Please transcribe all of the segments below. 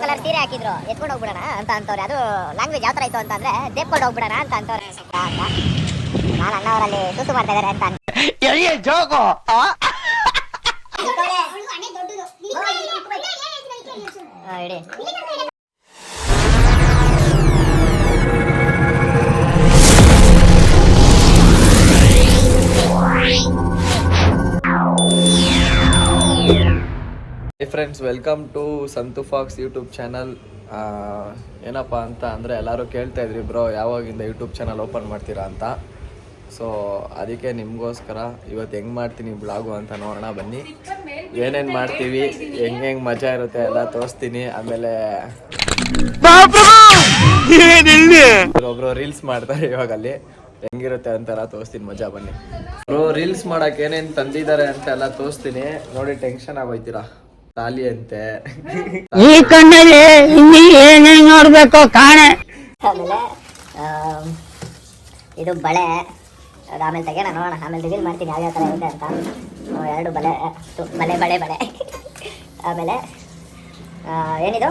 Colour ಸೀರೆ ಹಾಕಿದ್ರು ಎತ್ಕೊಂಡು ಹೋಗ್ಬಿಡೋಣ ಅಂತ ಅಂತವ್ರೆ. ಅದು ಲ್ಯಾಂಗ್ವೇಜ್ ಯಾವ ತರ ಇತ್ತು ಅಂತಂದ್ರೆ ದೇಪ್ಕೊಂಡು ಹೋಗ್ಬಿಡೋಣ ಅಂತ ಅಂತವ್ರೆ. ನಾನು ಅಣ್ಣ ಅವರಲ್ಲಿ ಸುಸು ಮಾಡ್ತಾ ಇದಾರೆ ಅಂತ ಜೋಗೋ ಇಡಿ. Friends, welcome to Santu Fox YouTube channel. ಏನಪ್ಪ ಅಂತ ಅಂದರೆ ಎಲ್ಲರೂ ಕೇಳ್ತಾ ಇದ್ರಿ, ಬ್ರೋ ಯಾವಾಗಿಂದ ಯೂಟ್ಯೂಬ್ ಚಾನಲ್ ಓಪನ್ ಮಾಡ್ತೀರಾ ಅಂತ. ಸೊ ಅದಕ್ಕೆ ನಿಮಗೋಸ್ಕರ ಇವತ್ತು ಹೆಂಗೆ ಮಾಡ್ತೀನಿ ಬ್ಲಾಗು ಅಂತ ನೋಡೋಣ ಬನ್ನಿ. ಏನೇನು ಮಾಡ್ತೀವಿ, ಹೆಂಗೆ ಮಜಾ ಇರುತ್ತೆ ಎಲ್ಲ ತೋರಿಸ್ತೀನಿ. ಆಮೇಲೆ ಒಬ್ರು ರೀಲ್ಸ್ ಮಾಡ್ತಾರೆ ಇವಾಗ, ಅಲ್ಲಿ ಹೆಂಗಿರುತ್ತೆ ಅಂತೆಲ್ಲ ತೋರಿಸ್ತೀನಿ, ಮಜಾ ಬನ್ನಿ. ಬ್ರೋ ರೀಲ್ಸ್ ಮಾಡಕ್ಕೆ ಏನೇನು ತಂದಿದ್ದಾರೆ ಅಂತ ಎಲ್ಲ ತೋರಿಸ್ತೀನಿ, ನೋಡಿ ಟೆನ್ಷನ್ ಆಗೋಯ್ತೀರಾ. ತಾಲಿ ಅಂತೆ, ಈ ಕಣ್ಣಲ್ಲಿ ಏನೇನು ನೋಡ್ಬೇಕು ಕಾಣೆ. ಆಮೇಲೆ ಇದು ಬಳೆ, ಅದು ಆಮೇಲೆ ತೆಗೆಯೋಣ, ನೋಡೋಣ, ಆಮೇಲೆ ರಿವೀಲ್ ಮಾಡ್ತೀನಿ ಯಾವ್ಯಾವ ಥರ ಇದೆ ಅಂತ. 2 ಬಳೆ, ಬಳೆ ಆಮೇಲೆ ಏನಿದು,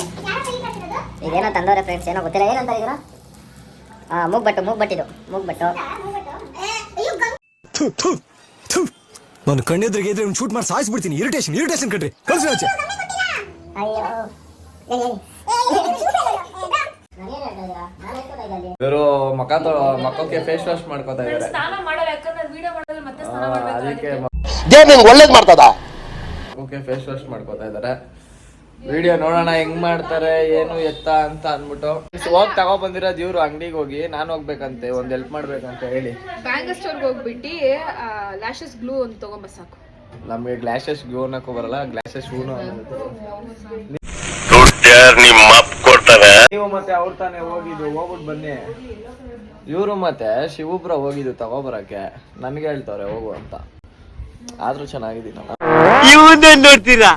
ಇದೇನೋ ತಂದವ್ರೆ ಫ್ರೆಂಡ್ಸ್, ಏನೋ ಗೊತ್ತಿಲ್ಲ ಏನಂತ ಇದ್ರ. ಮೂಗ್ಬಟ್ಟು ನಾನು ಕಣ್ಣೆದ್ರಿಗೆ ಇದ್ರೆ ಒಂದು ಶೂಟ್ ಮಾಡಿ ಸಾಯಿಸ್ಬಿಡ್ತೀನಿ. ಇರಿಟೇಷನ್ ಕಣ್ರಿ, ಕಳ್ಸಿ ಆಚೆ. ಇವರು ಮಕ್ಕಕ್ಕೆ ಫೇಸ್ ವಾಶ್ ಮಾಡ್ಕೋತಾ ಇದ್ದಾರೆ. ಅದಕ್ಕೆ ಒಳ್ಳೇದ್ ಮಾಡ್ತದ ಮಕ್ಕಕ್ಕೆ ಫೇಸ್ ವಾಶ್ ಮಾಡ್ಕೋತಾ ಇದ್ದಾರೆ. ವಿಡಿಯೋ ನೋಡೋಣ ಹೆಂಗ್ ಮಾಡ್ತಾರೆ ಏನು ಎತ್ತ ಅಂತ ಅಂದ್ಬಿಟ್ಟು ಹೋಗಿ ತಗೋ ಬಂದಿರೋದು ಇವ್ರು ಅಂಗಡಿಗೆ ಹೋಗಿ. ನಾನು ಹೋಗ್ಬೇಕಂತೆ, ಒಂದ್ ಹೆಲ್ಪ್ ಮಾಡ್ಬೇಕಂತ ಹೇಳಿ ಬ್ಯಾಂಗಲ್ ಸ್ಟೋರ್ಗೆ ಹೋಗ್ಬಿಟ್ಟು ಲ್ಯಾಶಸ್ ಗ್ಲೂ ಒಂದು ತಗೊಂಬ ಸಾಕು. ನಮ್ಗೆ ಗ್ಲಾಸಸ್ ಗ್ಲೂ ಅನ್ನಕ್ಕೂ ಬರಲ್ಲ, ಗ್ಲಾಸಸ್ ಹೂನು. ನೀವು ಮತ್ತೆ ಅವ್ರು ತಾನೇ ಹೋಗ್ಬಿಟ್ಟು ಬನ್ನಿ. ಇವ್ರು ಮತ್ತೆ ಶಿವಬ್ರ ಹೋಗಿದ್ದು ತಗೋಬರಕ್ಕೆ, ನನ್ಗೆ ಹೇಳ್ತವ್ರೆ ಹೋಗು ಅಂತ. ಆದ್ರೂ ಚೆನ್ನಾಗಿದ್ದೀನಿ ನೋಡ್ತೀರಾ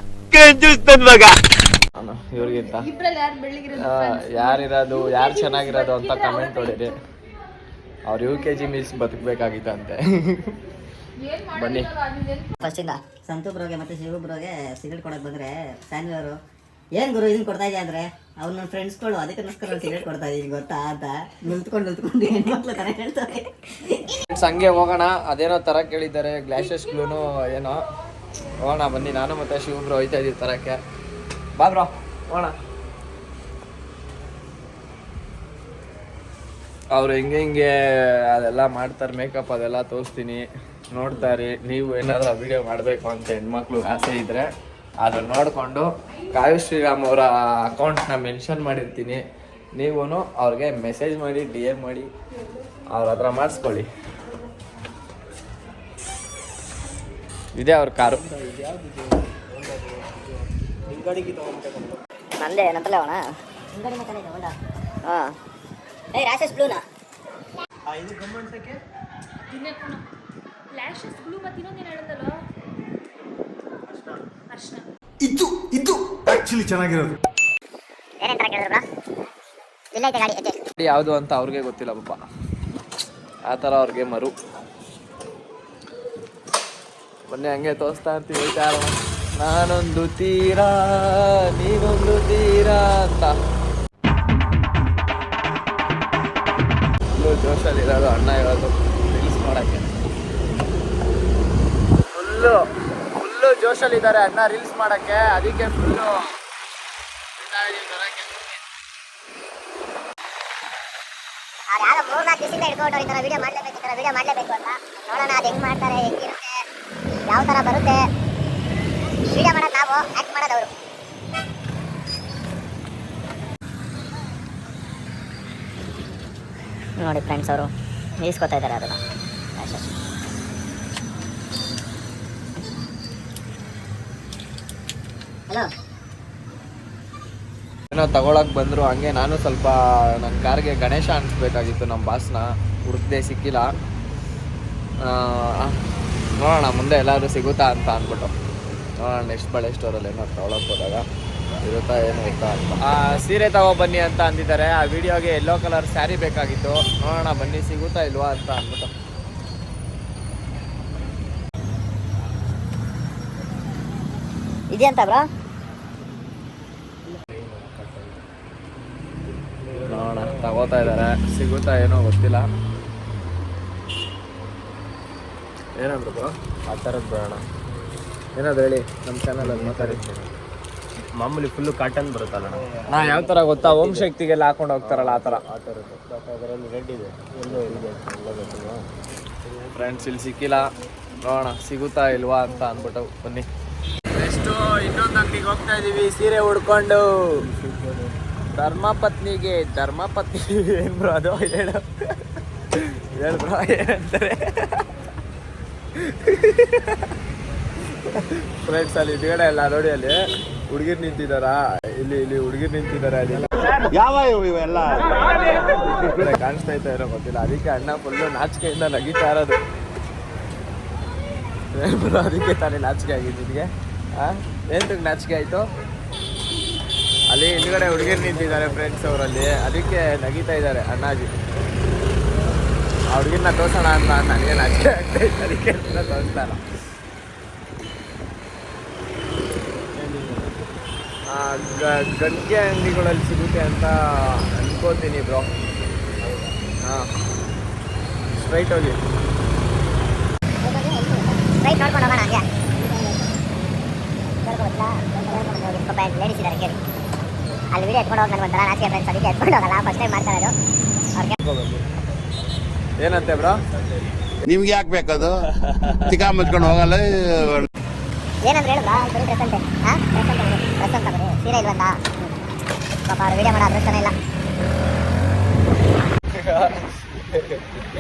ಇವ್ರಿಗಿಂತ ಯಾರಿರೋದು, ಯಾರು ಚೆನ್ನಾಗಿರೋದು ಅಂತ ಕಮೆಂಟ್ ಹೊಡೀರಿ. ಅವ್ರು UKG ಮಿಲ್ಸ್ ಬದುಕಬೇಕಾಗಿತ್ತಂತೆ. ಬನ್ನಿ. ಫಸ್ಟಿಂದ ಸಂತು ಬ್ರೋಗೆ ಮತ್ತೆ ಶಿವ ಬ್ರೋಗೆ ಸಿಗರೇಟ್ ಕೊಡಕ್ ಬಂದ್ರೆ ಸ್ಯಾನ್ವಿ ಅವರು, ಏನ್ ಗುರು ಇದನ್ನ ಕೊಡ್ತಾ ಇದೆಯಾ ಅಂದ್ರೆ, ಅವ್ರು ನನ್ನ ಫ್ರೆಂಡ್ಸ್ಗಳು ಅದಕ್ಕೋಸ್ಕರ ಸಿಗರೇಟ್ ಕೊಡ್ತಾ ಇದೀನಿ ಗೊತ್ತಾ ಅಂತ ನಿಲ್ತ್ಕೊಂಡು ಹೆಣ್ಮಕ್ಳು ತರ ಹೇಳ್ತಾರೆ. ಹಂಗೆ ಹೋಗೋಣ, ಅದೇನೋ ತರ ಕೇಳಿದ್ದಾರೆ, ಗ್ಲಾಸಸ್ ಗ್ಲೂನು ಏನೋ. ಹೋಗೋಣ ಬನ್ನಿ, ನಾನು ಮತ್ತೆ ಶಿವಬ್ರು ಹೋಯ್ತಾ ಇದೀವಿ ತರಕ್ಕೆ. ಬಾ ಬ್ರೋ ಹೋಗೋಣ. ಅವ್ರು ಹೆಂಗೆ ಅದೆಲ್ಲ ಮಾಡ್ತಾರೆ, ಮೇಕಪ್ ಅದೆಲ್ಲ ತೋರಿಸ್ತೀನಿ, ನೋಡ್ತಾರೆ. ನೀವು ಏನಾದ್ರು ವಿಡಿಯೋ ಮಾಡಬೇಕು ಅಂತ ಹೆಣ್ಮಕ್ಳು ಆಸೆ ಇದ್ರೆ ಅದನ್ನು ನೋಡಿಕೊಂಡು ಕಾವ್ಯ ಶ್ರೀರಾಮ್ ಅವರ ಅಕೌಂಟ್ನ ಮೆನ್ಷನ್ ಮಾಡಿರ್ತೀನಿ. ನೀವು ಅವ್ರಿಗೆ ಮೆಸೇಜ್ ಮಾಡಿ, DM ಮಾಡಿ, ಅವ್ರ ಹತ್ರ ಮಾಡಿಸ್ಕೊಳ್ಳಿ. ಇದೇ ಅವ್ರ ಕಾರು. ನಂದೇ ನಂತಲೇ ಅವಣ ಹಾಂ. ರ್ಯಾಷಸ್ ಬ್ಲೂನಾ ಇದು ಗಮ್ಮಂತಕ್ಕೆ ಲ್ಯಾಶಸ್ ಬ್ಲೂ ಮತ್ತೆ ಇನ್ನೊಂದೇನು ಹೇಳುತ್ತಲ್ಲ, ಅರ್ಶನ. ಇದು ಆಕ್ಚುಲಿ ಚೆನ್ನಾಗಿರೋದು. ಏನೇನು ತರ ಕೇಳಿದ್ರ ಇಲ್ಲ ಐತೆ ಗಾಡಿ ಐತೆ ಯಾವುದು ಅಂತ ಅವ್ರಿಗೆ ಗೊತ್ತಿಲ್ಲ ಪಾಪ, ಆ ಥರ ಅವ್ರಿಗೆ ಮರು. ಮೊನ್ನೆ ಹಂಗೆ ತೋರಿಸ್ತಾ ಇರ್ತೀವಿ, ನಾನೊಂದು ತೀರಾ ನೀನೊಂದು ತೀರಾ ಅಂತ. ಫುಲ್ಲು ಜೋಶಲ್ಲಿರೋದು ಅಣ್ಣ ಇರೋದು ರೀಲ್ಸ್ ಮಾಡೋಕ್ಕೆ. ಫುಲ್ಲು ಜೋಶಲ್ಲಿದ್ದಾರೆ ಅಣ್ಣ ರೀಲ್ಸ್ ಮಾಡೋಕ್ಕೆ, ಅದಕ್ಕೆ ಫುಲ್ಲು ಯಾರೋ 3-4 ದಿವಸದಿಂದ ಹಿಡ್ಕೊಂಡು ಈ ಥರ ವಿಡಿಯೋ ಮಾಡಲೇಬೇಕು ಅಂತ. ನೋಡೋಣ ಅದು ಹೆಂಗೆ ಮಾಡ್ತಾರೆ, ಹೆಂಗಿರುತ್ತೆ, ಯಾವ ಥರ ಬರುತ್ತೆ. ವಿಡಿಯೋ ಮಾಡೋದು ನಾವು, ಆ್ಯಕ್ಟ್ ಮಾಡೋದು ಅವರು. ನೋಡಿ ಫ್ರೆಂಡ್ಸ್, ಅವರು ಈಸ್ಕೊತಾ ಇದ್ದಾರೆ ಅದನ್ನು. ಹಲೋ, ಏನೋ ತಗೊಳಕ್ಕೆ ಬಂದರು. ಹಂಗೆ ನಾನು ಸ್ವಲ್ಪ ನನ್ನ ಕಾರ್ಗೆ ಗಣೇಶ ಅನಿಸ್ಬೇಕಾಗಿತ್ತು, ನಮ್ಮ ಬಾಸ್ನ ಹುಡುಕ್ದೆ ಸಿಕ್ಕಿಲ್ಲ. ನೋಡೋಣ ಮುಂದೆ ಎಲ್ಲಾದರೂ ಸಿಗುತ್ತಾ ಅಂತ ಅಂದ್ಬಿಟ್ಟು. ನೋಡೋಣ ನೆಕ್ಸ್ಟ್ ಬಳೆ ಸ್ಟೋರಲ್ಲಿ ಏನೋ ತಗೊಳಕ್ಕೆ ಹೋದಾಗ ಇರುತ್ತಾ ಏನು ಇರ್ತಾ ಅಂತ. ಸೀರೆ ತಗೊಬನ್ನಿ ಅಂತ ಅಂದಿದ್ದಾರೆ. ಆ ವಿಡಿಯೋಗೆ ಯೆಲ್ಲೋ ಕಲರ್ ಸ್ಯಾರಿ ಬೇಕಾಗಿತ್ತು. ನೋಡೋಣ ಬನ್ನಿ ಸಿಗುತ್ತಾ ಇಲ್ವಾ ಅಂತ ಅಂದ್ಬಿಟ್ಟು. ಇದೆಯಂತ ಬ್ರೋ, ತಗೋತಾ ಇದ್ದಾರೆ. ಸಿಗುತ್ತಾ ಏನೋ ಗೊತ್ತಿಲ್ಲ. ಏನಂದ್ರು ಬ್ರೋ? ಆ ಥರದ್ದು ಬೇಡ. ಏನಾದ್ರು ಹೇಳಿ ನಮ್ಮ ಚಾನಲಲ್ಲಿ ಮಾತಾಡಿರ್ತೀನಿ. ಮಾಮೂಲಿ ಫುಲ್ಲು ಕಾಟನ್ ಬರುತ್ತಲ್ಲ ನಾ ಯಾವ ಥರ ಗೊತ್ತಾ, ಓಂ ಶಕ್ತಿಗೆಲ್ಲ ಹಾಕೊಂಡು ಹೋಗ್ತಾರಲ್ಲ ಆ ಥರ. ಆ ಥರದ್ದು. ಬಟ್ ಅದರಲ್ಲಿ ರೆಡ್ ಇದೆ, ಎಲ್ಲೋ ಇದೆ, ಎಲ್ಲ ಗೊತ್ತಿಲ್ಲ. ಫ್ರೆಂಡ್ಸ್ ಇಲ್ಲಿ ಸಿಕ್ಕಿಲ್ಲ, ನೋಡೋಣ ಸಿಗುತ್ತಾ ಇಲ್ವಾ ಅಂತ ಅಂದ್ಬಿಟ್ಟು ಬನ್ನಿ. ಎಷ್ಟು ಇನ್ನೊಂದು ಅಂಗಡಿಗೆ ಹೋಗ್ತಾ ಇದೀವಿ ಸೀರೆ ಉಡ್ಕೊಂಡು. ಧರ್ಮಪತ್ನಿಗೆ ಏನು ಬ್ರೋ ಅದು? ಹೇಳು ಬ್ರೋ ಏನಂತಾರೆ ಫ್ರೆಂಡ್ಸ್. ಅಲ್ಲಿ ಇದ್ಗಡೆ ಎಲ್ಲ ನೋಡಿ, ಅಲ್ಲಿ ಹುಡುಗಿರು ನಿಂತಿದ್ದಾರಾ, ಇಲ್ಲಿ ಹುಡುಗಿರು ನಿಂತಿದ್ದಾರೆ. ಅದೆಲ್ಲ ಯಾವ ಇವೆಲ್ಲ ಕಾಣಿಸ್ತಾ ಇತ್ತು ಏನೋ ಗೊತ್ತಿಲ್ಲ. ಅದಕ್ಕೆ ಅಣ್ಣ ಫುಲ್ಲು ನಾಚಿಕೆಯಿಂದ ನಗಿತಾ ಇರೋದು. ಅದಕ್ಕೆ ತಾನೇ ನಾಚಿಕೆ ಆಗಿದ್ದು ನಿನಗೆ? ಎಂತಕ್ಕೆ ನಾಚಿಕೆ ಆಯಿತು? ಅಲ್ಲಿ ಹಿಂದ್ಗಡೆ ಹುಡುಗಿರು ನಿಂತಿದ್ದಾರೆ ಫ್ರೆಂಡ್ಸ್ ಅವರಲ್ಲಿ, ಅದಕ್ಕೆ ನಗಿತಾ ಇದ್ದಾರೆ ಅಣ್ಣಾಜಿ. ಆ ಹುಡುಗಿನ ತೋರ್ಸೋಣ ಅಂತ ನನಗೆ ನಾಚಿಕೆ ಆಗ್ತಾ ಇತ್ತು, ಅದಕ್ಕೆ ತೋರಿಸ್ತಾರ. ಗಂಗೆ ಅಂಗಡಿಗಳಲ್ಲಿ ಸಿಗುತ್ತೆ ಅಂತ ಅನ್ಕೋತೀನಿ ಬ್ರೋ. ಹಾಂ, ಸ್ಟ್ರೈಟ್ ಹೋಗಿ ರೈಟ್ ನೋಡ್ಕೊಂಡು ಹೋಗೋಣ. ಹಂಗೆ ಪಾಪ ಲೇಡೀಸ್ ಇದ್ದಾರೆ ಕೇಳಿ. ಅಲ್ಲಿ ವಿಡಿಯೋ ಎತ್ಕೊಂಡು ಹೋಗಿ ನನಗೆ ಒಂಥರ ನಾಚಿಕೆ ಫ್ರೆಂಡ್ಸ್, ಅದಕ್ಕೆ ಎತ್ಕೊಂಡು ಹೋಗಲ್ಲ. ಫಸ್ಟ್ ಟೈಮ್ ಮಾಡ್ತಾ ಇರೋದು ಅವ್ರಿಗೆ. ಏನಂತೆ ಬ್ರೋ? ನಿಮ್ಗೆ ಯಾಕೆ ಬೇಕದು? ಚಿಕ್ಕ ಮುಚ್ಕೊಂಡು ಹೋಗಲ್ಲ. ಏನಂದ್ರೆ ಹೇಳು ಬಾ, ಬರೀ ಡ್ರೆಸ್ ಅಂತೆ. ಹಾಂ, ಡ್ರೆಸ್ ಅಂತ ಬರೀ ಸೀರೆ ಇಲ್ವಂತ. ಪಾಪ ಅವ್ರು ವಿಡಿಯೋ ಮಾಡೋ ಅದೃಷ್ಟನೇ ಇಲ್ಲ.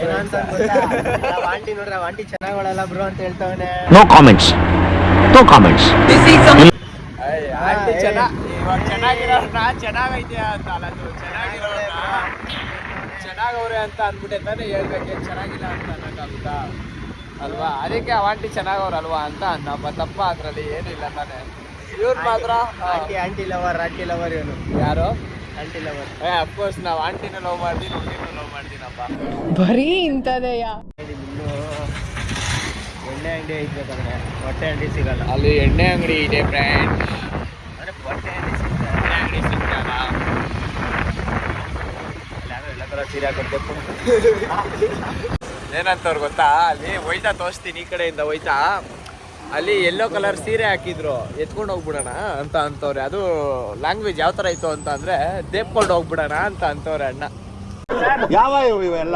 ಏನಂತ ಆಂಟಿ ನೋಡ್ರೆ ಆಂಟಿ ಚೆನ್ನಾಗಲ್ಲ ಬ್ರೋ ಅಂತ ಹೇಳ್ತಾವನೆ. No comments. ಆಂಟಿ ಇವಾಗ ಚೆನ್ನಾಗಿರೋರ್ನ ಚೆನ್ನಾಗೈತೆ ಅಂತ ಅಲ್ಲ, ಚೆನ್ನಾಗವ್ರೆ ಅಂತ ಅಂದ್ಬಿಟ್ಟೆ ತಾನೇ ಹೇಳ್ಬೇಕು, ಚೆನ್ನಾಗಿಲ್ಲ ಅಂತ ಅನ್ನೋಕ್ಕಾಗುತ್ತಾ ಅಲ್ವಾ? ಅದಕ್ಕೆ ಆಂಟಿ ಚೆನ್ನಾಗವ್ರಲ್ವಾ ಅಂತ ನಮ್ಮ ತಪ್ಪ, ಅದರಲ್ಲಿ ಏನಿಲ್ಲ ತಾನೆ. ಇವ್ರು ಮಾತ್ರ ಆಂಟಿ ಲವರ್ ಇವನು. ಯಾರು? Aunty lover. ಅಫ್ಕೋರ್ಸ್ ನಾವು ಆಂಟಿನ ಲವ್ ಮಾಡ್ತೀನಿ, ಹುಡುಗಿನ ಲವ್ ಮಾಡ್ತೀನಪ್ಪ. ಬರೀ ಇಂಥದೆಯಾ? ಇನ್ನು ಎಣ್ಣೆ ಅಂಗಡಿ ಐತ್ಬೇಕಂದ್ರೆ ಹೊಟ್ಟೆ ಅಂಗಡಿ ಸಿಗಲ್ಲ. ಅಲ್ಲಿ ಎಣ್ಣೆ ಅಂಗಡಿ ಇದೆ ಫ್ರೆಂಡ್. ಅಂದರೆ ಹೊಟ್ಟೆ ಅಂಗಡಿ ಸಿಗ್ತದೆ, ಎಣ್ಣೆ ಅಂಗಡಿ ಸಿಗ್ತಾರ. ಎಲ್ಲ ಥರ ಸೀರೆ ಹಾಕೊಡ್ಬೇಕು. ಏನಂತವ್ರು ಗೊತ್ತಾ, ಅಲ್ಲಿ ಒಯ್ತಾ ತೋರಿಸ್ತೀನಿ, ಈ ಕಡೆಯಿಂದ ಒಯ್ತಾ ಅಲ್ಲಿ ಯೆಲ್ಲೋ ಕಲರ್ ಸೀರೆ ಹಾಕಿದ್ರು, ಎತ್ಕೊಂಡು ಹೋಗ್ಬಿಡೋಣ ಅಂತ ಅಂತವ್ರೆ. ಅದು ಲ್ಯಾಂಗ್ವೇಜ್ ಯಾವ ಥರ ಇತ್ತು ಅಂತ ಅಂದರೆ ದೇಪ್ಕೊಂಡು ಹೋಗ್ಬಿಡೋಣ ಅಂತ ಅಂತವ್ರೆ ಅಣ್ಣ. ಯಾವ ಇವೆಲ್ಲ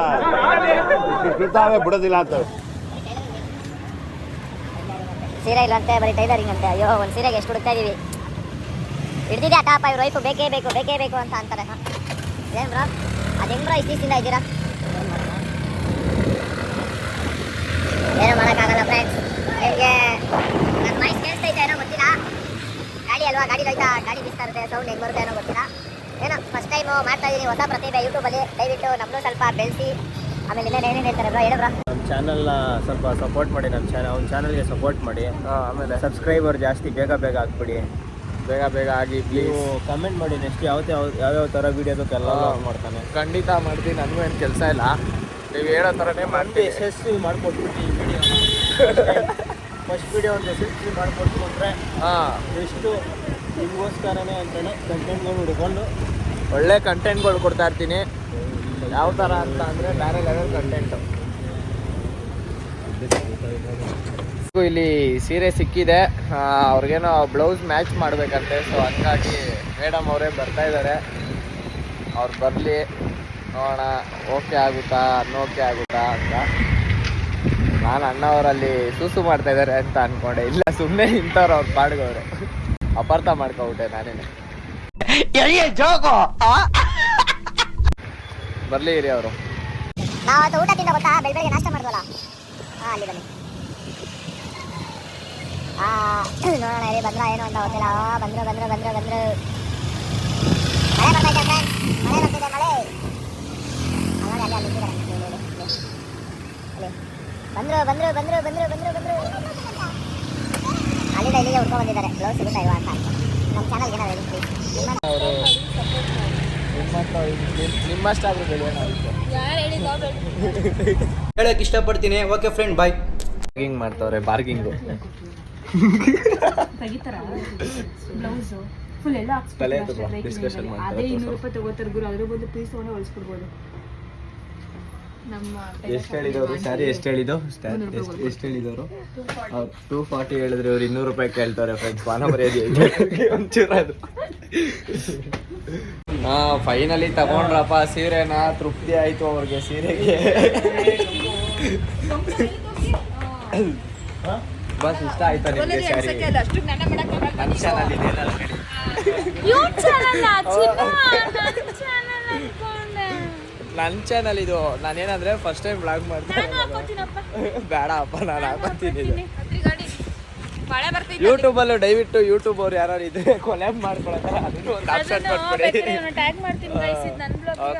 ಬಿಡ್ತಾವೆ, ಬಿಡೋದಿಲ್ಲ ಅಂತ. ಸೀರೆ ಇಲ್ಲಂತೆ, ಬರೀ ಟೈಲರಿಂಗ್ ಅಂತೆ. ಅಯ್ಯೋ, ಒಂದು ಸೀರೆಗೆ ಎಷ್ಟು ಹುಡುಕ್ತಾ ಇದೀವಿ. ಹಿಡ್ದಿದ್ದೆ ಟಾಪ, ಇವ್ರ ವೈಫು ಬೇಕೇ ಬೇಕು ಅಂತ ಅಂತಾರೆ. ಏನು ಬ್ರೋ, ಅದು ಹೆಂಗ್ ಬ್ರೋ ಇಷ್ಟು ದಿವಸದಿಂದ ಇದ್ದೀರಾ? ಏನು ಮಾಡೋಕ್ಕಾಗಲ್ಲ ಫ್ರೆಂಡ್ಸ್. ನಿಮಗೆ ನನ್ನ ವಾಯ್ಸ್ ಕೇಳಿಸ್ತೈತೆ ಏನೋ ಗೊತ್ತಿಲ್ಲ. ಗಾಡಿ ಅಲ್ವಾ, ಗಾಡಿ ಬೀಸ್ತಾ ಇರುತ್ತೆ, ಸೌಂಡ್ ಹೆಂಗೆ ಬರುತ್ತೆ ಏನೋ ಗೊತ್ತಿಲ್ಲ. ಏನೋ ಫಸ್ಟ್ ಟೈಮು ಮಾಡ್ತಾ ಇದ್ದೀನಿ, ಹೊಸ ಪ್ರತಿಭೆ ಯೂಟ್ಯೂಬಲ್ಲಿ. ದಯವಿಟ್ಟು ನಮ್ಮನ್ನು ಸ್ವಲ್ಪ ಬೆಳೆಸಿ. ಆಮೇಲೆ ಇನ್ನೇನು ಏನೇನು ಹೇಳ್ತಾರೆ ಬ್ರೋ, ಹೇಳು ಬ್ರೋ. ನಮ್ಮ ಚಾನಲ್ನ ಸ್ವಲ್ಪ ಸಪೋರ್ಟ್ ಮಾಡಿ, ಅವ್ನ ಚಾನಲ್ಗೆ ಸಪೋರ್ಟ್ ಮಾಡಿ. ಆಮೇಲೆ ಸಬ್ಸ್ಕ್ರೈಬರ್ ಜಾಸ್ತಿ ಬೇಗ ಹಾಕ್ಬಿಡಿ. ಬೇಗ ಆಗಿ ನೀವು ಪ್ಲೀಸ್. ಕಮೆಂಟ್ ಮಾಡಿ ನೆಕ್ಸ್ಟ್ ಯಾವ್ಯಾವ ಥರ ವೀಡಿಯೋ ಬೇಕೆಲ್ಲ ಮಾಡ್ತಾನೆ. ಖಂಡಿತ ಮಾಡ್ತೀನಿ, ನನಗೂ ಏನು ಕೆಲಸ ಇಲ್ಲ. ನೀವು ಹೇಳೋ ಥರನೇ ಮಾಡ್ತೀವಿ. ಯಶಸ್ವಿ ಮಾಡಿಕೊಟ್ಬಿಟ್ಟು ಈ ವಿಡಿಯೋ ಫಸ್ಟ್ ವಿಡಿಯೋ ಒಂದು ಯಶಸ್ವಿ ಮಾಡಿಕೊಟ್ಬಿಟ್ರೆ ಎಷ್ಟು ನಿಮಗೋಸ್ಕರನೇ ಅಂತಲೇ ಕಂಟೆಂಟ್ಗಳು ಹುಡ್ಕೊಂಡು ಒಳ್ಳೆ ಕಂಟೆಂಟ್ಗಳು ಕೊಡ್ತಾ ಇರ್ತೀನಿ. ಯಾವ ಥರ ಅಂತ ಅಂದರೆ ಬೇರೆ ಲೆವೆಲ್ ಕಂಟೆಂಟು. ಇಲ್ಲಿ ಸೀರೆ ಸಿಕ್ಕಿದೆ, ಅವ್ರಿಗೇನೋ ಬ್ಲೌಸ್ ಮ್ಯಾಚ್ ಮಾಡಬೇಕಂತೆ. ಸೊ ಹಂಗಾಗಿ ಮೇಡಮ್ ಅವರೇ ಬರ್ತಾ ಇದ್ದಾರೆ. ಅವ್ರು ಬರಲಿ, ನೋಡೋಣ ಓಕೆ ಆಗುತ್ತಾ ಅಂತ. ನಾನು ಅಣ್ಣವರಲ್ಲಿ ಸೂಸು ಮಾಡ್ತಾ ಇದ್ದಾರೆ ಅಂತ ಅಂದ್ಕೊಂಡೆ. ಇಲ್ಲ, ಸುಮ್ಮನೆ ಇಂಥವ್ರು ಅವ್ರು ಪಾಡ್ಗವ್ರೆ. ಅಪಾರ್ಥ ಮಾಡ್ಕೊಬಿಟ್ಟೆ ನಾನೇನೆ. ಬರಲಿ ಇರಿ ಅವರು. ನಾವು ಅದು ಊಟ ತಿಂದ ಗೊತ್ತಾ, ಬೆಳಗ್ಗೆ ನಾಷ್ಟ ಮಾಡಿದ್ವಲ್ಲ. ಹಾಂ, ಅಲ್ಲಿ ಬನ್ನಿ. ನೋಡೋಣ ಹೇಳಿ ಬಂದ್ರ ಏನು ಅಂತ ಗೊತ್ತಿಲ್ಲ. ಬಂದ್ರು ಮಳೆ ಬರ್ತೈತೆ ಫ್ರೆಂಡ್ಸ್, ಮಳೆ ಬರ್ತಿದೆ, ಮಳೆ. ಅಲ್ಲಿ ನಿಂತಿದ್ದಾರೆ, ಬಂದ್ರು ಅಲ್ಲಿಂದ ಇಲ್ಲಿಗೆ ಹುಡ್ಕೊಂಡು ಬಂದಿದ್ದಾರೆ. ಬ್ಲೌಸ್ ಸಿಗುತ್ತಾ ಇಲ್ವಾ ಅಂತ. ನಮ್ಮ ಚಾನಲ್ಗೆ ಏನಾದ್ರು ಹೇಳಿ ಪ್ಲೀಸ್. ಅವರು ನಿಮ್ಮಷ್ಟಾದ್ರೂ ಬೆಳೆಯೋಣ. ಯಾರು ಹೇಳಿದ್ದು? ಹೇಳಕ್ ಇಷ್ಟಪಡ್ತೀನಿ. ಓಕೆ ಫ್ರೆಂಡ್, ಬಾಯ್. ಬಾರ್ಗಿಂಗ್ ಮಾಡ್ತವ್ರೆ, ಬಾರ್ಗಿಂಗು. ತೆಗಿತಾರ ಬ್ಲೌಸು. ಫುಲ್ ಎಲ್ಲ ತಲೆ ಹಾಕ್ಸ್ಬಿಟ್ಟು ತುಂಬ discussion ಮಾಡ್ತಾರೆ, ಅದೇ 200 ತೋರ್ಸು. ರೂಪಾಯಿ ತಗೋತಾರೆ ಗುರು, ಅದ್ರ ಬದಲು ಪೀಸ್ ತೊಗೊಂಡು ಹೊಲಿಸ್ಬಿಡ್ಬೋದು. ನಮ್ಮ ಎಷ್ಟು ಹೇಳಿದವರು ಸ್ಯಾರಿ ಎಷ್ಟು ಹೇಳಿದ್ದು ಎಷ್ಟು ಹೇಳಿದವರು 240 ಹೇಳಿದ್ರೆ ಇವ್ರು 200 ರೂಪಾಯಿ ಕೇಳ್ತಾರೆ ಫ್ರೆಂಡ್ಸ್. ಮಾನ ಮರ್ಯಾದೆ ಒಂಚೂರು ಅದು. ಫೈನಲಿ ತಗೊಂಡ್ರಪ್ಪ ಸೀರೆನ, ತೃಪ್ತಿ ಆಯ್ತು ಅವ್ರಿಗೆ ಸೀರೆಗೆ. ಬಸ್ ಇಷ್ಟ ಆಯ್ತಾ ನಿಮಗೆ ಸ್ಯಾರಿ? ನನ್ನ ಚಾನಲ್ ಇದೆ ನನ್ನ ಚಾನಲ್ ಇದು. ನಾನೇನಂದ್ರೆ ಫಸ್ಟ್ ಟೈಮ್ ಬ್ಲಾಗ್ ಮಾಡ್ತೀನಿ. ಬೇಡ ಅಪ್ಪ, ನಾನು ಹಾಕೋತೀನಿ ಇದು. ಯೂಟ್ಯೂಬಲ್ಲೂ ದಯವಿಟ್ಟು ಯೂಟ್ಯೂಬ್ ಅವ್ರು ಯಾರು ಇದ್ರೆ ಕೊಲ್ಯಾಬ್ ಮಾಡ್ಕೊಳತ್ತಾರ, ಅದನ್ನು ಒಂದು ಆಪ್ಷನ್ ಕೊಟ್ಬಿಡಿ.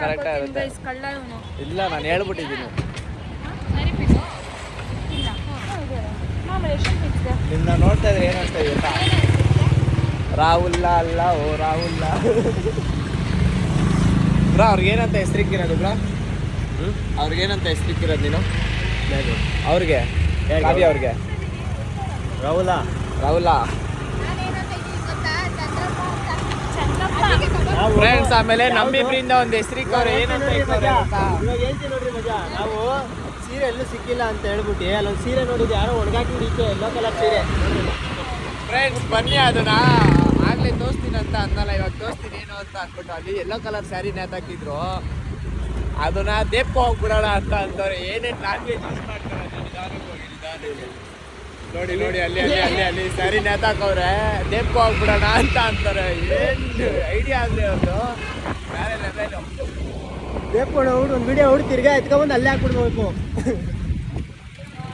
ಕರೆಕ್ಟ್ ಆಗುತ್ತೆ. ಇಲ್ಲ, ನಾನು ಹೇಳ್ಬಿಟ್ಟಿದ್ದೀನಿ. ನಿನ್ನ ನೋಡ್ತಾ ಇದ್ರೆ ಏನು ಅನ್ಸ್ತಾ ಇದೆ? ರಾಹುಲ್ಲ ಅಲ್ಲ, ಓ ರಾಹುಲ್ಲ. ಬ್ರಾ ಅವ್ರಿಗೇನಂತ ಹೆಸರಿಕ್ಕಿರೋದು ಬ್ರಾ? ಅವ್ರಿಗೇನಂತ ಹೆಸರಿಕ್ಕಿರೋದು ನೀನು? ಅವ್ರಿಗೆ ಕಾವ್ಯ ಅವ್ರಿಗೆ ರಾಹುಲ ಫ್ರೆಂಡ್ಸ್. ಆಮೇಲೆ ನಮ್ಮಿಬ್ರಿಂದ ಒಂದು ಹೆಸರಿಕ್ಕವ್ರು ಏನಂತ ಇರ್ತಾರೆ ಗೊತ್ತಾ? ಇವಾಗ ಹೇಳ್ತೀನಿ ನೋಡ್ರಿ ಮಜಾ. ನಾವು ಸೀರೆ ಎಲ್ಲೂ ಸಿಕ್ಕಿಲ್ಲ ಅಂತ ಹೇಳ್ಬಿಟ್ಟು ಅಲ್ಲೊಂದು ಸೀರೆ ನೋಡಿದ್ದು, ಯಾರೋ ಒಣಗಾಕಿದ್ದಕ್ಕೆ ಎಲ್ಲೋ ಕಲರ್ ಸೀರೆ. ಫ್ರೆಂಡ್ಸ್ ಬನ್ನಿ, ಅದನ್ನ ಆಗ್ಲೇ ತೋರಿಸ್ತೀನಿ ಅಂತ ಅನ್ನಲ್ಲ, ಇವಾಗ ತೋರಿಸ್ತೀನಿ ಏನು ಅಂತ ಅಂದ್ಬಿಟ್ಟು ಅಲ್ಲಿ ಎಲ್ಲೋ ಕಲರ್ ಸ್ಯಾರಿ ನೇತಾಕಿದ್ರು. ಅದನ್ನ ದೇಪ್ಪ ಹೋಗ್ಬಿಡೋಣ ಅಂತ ಅಂತಾರೆ. ಏನೇನು ಲ್ಯಾಂಗ್ವೇಜ್ ಯೂಸ್ ಮಾಡ್ತಾರೆ ನೋಡಿ ನೋಡಿ, ಅಲ್ಲಿ ಅಲ್ಲಿ ಅಲ್ಲಿ ಅಲ್ಲಿ ಸ್ಯಾರಿ ನೇತಾಕವ್ರೆ, ದೇಪ್ಪ ಹೋಗ್ಬಿಡೋಣ ಅಂತ ಅಂತಾರೆ. ಏನು ಐಡಿಯಾ ಆಗಲಿ ಅವ್ರದ್ದು, ಬೇರೆ ಲೆವೆಲು. ದೇಪ್ಕೊಂಡು ಹೋಗ್ಬಿಟ್ಟು ಒಂದು ವಿಡಿಯೋ ಹೊಡಿ ತಿರ್ಗಾ ಎತ್ಕೊಂಡ್ಬಂದು ಅಲ್ಲೇ ಹಾಕ್ಬಿಡ್ಬೇಕು.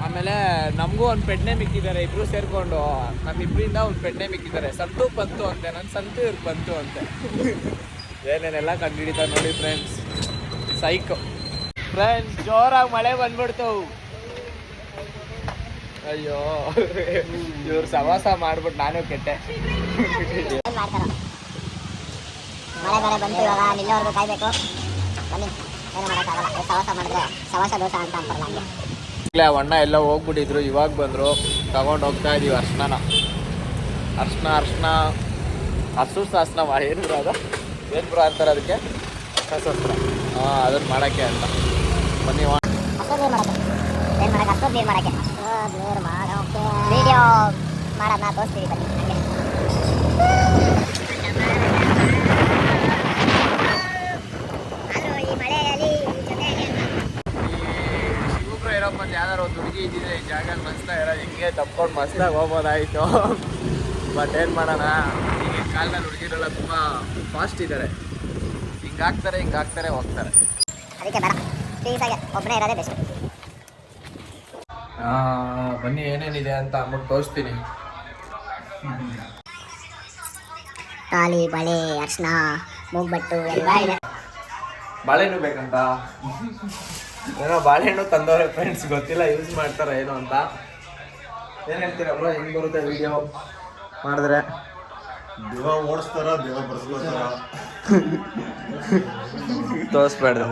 ಆಮೇಲೆ ನಮಗೂ ಒಂದು ಪೆಡ್ನೆ ಮಿಕ್ಕಿದ್ದಾರೆ, ಇಬ್ರು ಸೇರ್ಕೊಂಡು ನಮ್ಮಿಬ್ಬರಿಂದ ಒಂದು ಪೆಡ್ನೆ ಮಿಕ್ಕಿದ್ದಾರೆ. ಸಂತು ಬಂತು ಅಂತೆ, ನನ್ನ ಸಂತು ಇವ್ರಿಗೆ ಬಂತು ಅಂತೆ. ಏನೇನೆಲ್ಲ ಕಂಡುಹಿಡಿತಾರೆ ನೋಡಿ ಫ್ರೆಂಡ್ಸ್. ಸೈಕ್ ಫ್ರೆಂಡ್ಸ್, ಜೋರಾಗಿ ಮಳೆ ಬಂದ್ಬಿಡ್ತು. ಅಯ್ಯೋ, ಇವ್ರು ಸವಾಸ ಮಾಡ್ಬಿಟ್ಟು ನಾನು ಕೆಟ್ಟೆ. ಮಳೆ ಬೇರೆ ಬಂತು, ಇವಾಗ ನಿಲ್ಲೋರ್ಗು ಕಾಯ್ಬೇಕು. ಬನ್ನಿ, ಏನು ಮಾಡೋಕ್ಕಾಗಲ್ಲ. ಸವಾಸ ಮಾಡಿದ್ರೆ ಸವಾಸ ದೋಷ ಅಂತ ಅಂತಾರಲ್ಲ ಹಂಗೆ. ಈಗಲೇ ಅಣ್ಣ ಎಲ್ಲ ಹೋಗ್ಬಿಟ್ಟಿದ್ರು, ಇವಾಗ ಬಂದರು. ತಗೊಂಡು ಹೋಗ್ತಾ ಇದೀವಿ ಅರ್ಶನ ಹಸು ಶಾಸ್ತ್ರ ಮಾಡಿ. ಏನು ಬ್ರೋ ಅದು? ಏನು ಬ್ರೋ ಅಂತಾರೆ ಅದಕ್ಕೆ? ಶಾಸ್ತ್ರ. ಅದನ್ನು ಮಾಡೋಕ್ಕೆ ಅಂತ ಬನ್ನಿ. ಅಷ್ಟೊಂದು ನೀರು ಮಾಡೋಕ್ಕೆ ಏನು ಮಾಡೋಕ್ಕೆ? ಅಷ್ಟೊಂದು ನೀರು ಮಾಡೋಕ್ಕೆ ವಿಡಿಯೋ ಮಾಡೋದನ್ನ ತೋರಿಸ್ತೀವಿ ಬನ್ನಿ ಹಂಗೆ. ಈ ಮಳೆಯಲ್ಲಿ ಶಿವಪುರ ಇರೋ ಬಂದು ಯಾವ್ದಾರು ಒಂದು ಹುಡುಗಿ ಇದ್ದಿದ್ರೆ ಈ ಜಾಗ ಮಸ್ತಾಗಿ ಇರೋದು, ಹಿಂಗೆ ತಪ್ಕೊಂಡು ಮಸ್ತಾಗಿ ಹೋಗ್ಬೋದಾಯಿತು. ಬಟ್ ಏನು ಮಾಡೋಣ, ಈಗಿನ ಕಾಲದಲ್ಲಿ ಹುಡುಗಿರೆಲ್ಲ ತುಂಬ ಫಾಸ್ಟ್ ಇದ್ದಾರೆ. ಹಿಂಗಾಗ್ತಾರೆ ಹೋಗ್ತಾರೆ. ಅದಕ್ಕೆ ಬೇಡ, ಪೀಸಾಗೆ ಒಬ್ಬನೇ ಇರೋದೇ ಬೆಸ್ಟ್. ಬನ್ನಿ ಏನೇನಿದೆ ಅಂತ ಅಂದ್ಬಿಟ್ಟು ತೋರಿಸ್ತೀನಿ. ತಾಲಿ, ಬಳೆ, ಅರ್ಶಿನ, ಮೂಗ್ಬಟ್ಟು ಎಲ್ಲ ಇದೆ. ಬಾಳೆಹಣ್ಣು ಬೇಕಂತ ಏನೋ ಬಾಳೆಹಣ್ಣು ತಂದವ್ರೆ ಫ್ರೆಂಡ್ಸ್, ಗೊತ್ತಿಲ್ಲ ಯೂಸ್ ಮಾಡ್ತಾರ ಏನೋ ಅಂತ. ಏನು ಹೇಳ್ತೀರಾ ಬ್ರೋ, ಹೆಂಗೆ ಬರುತ್ತೆ ವಿಡಿಯೋ ಮಾಡಿದ್ರೆ? ದೇವ ಓಡಿಸ್ತಾರ, ದೇವ ಬರ್ಸ್ಕೊತಾರ, ತೋರಿಸ್ಬೇಡ್ದು.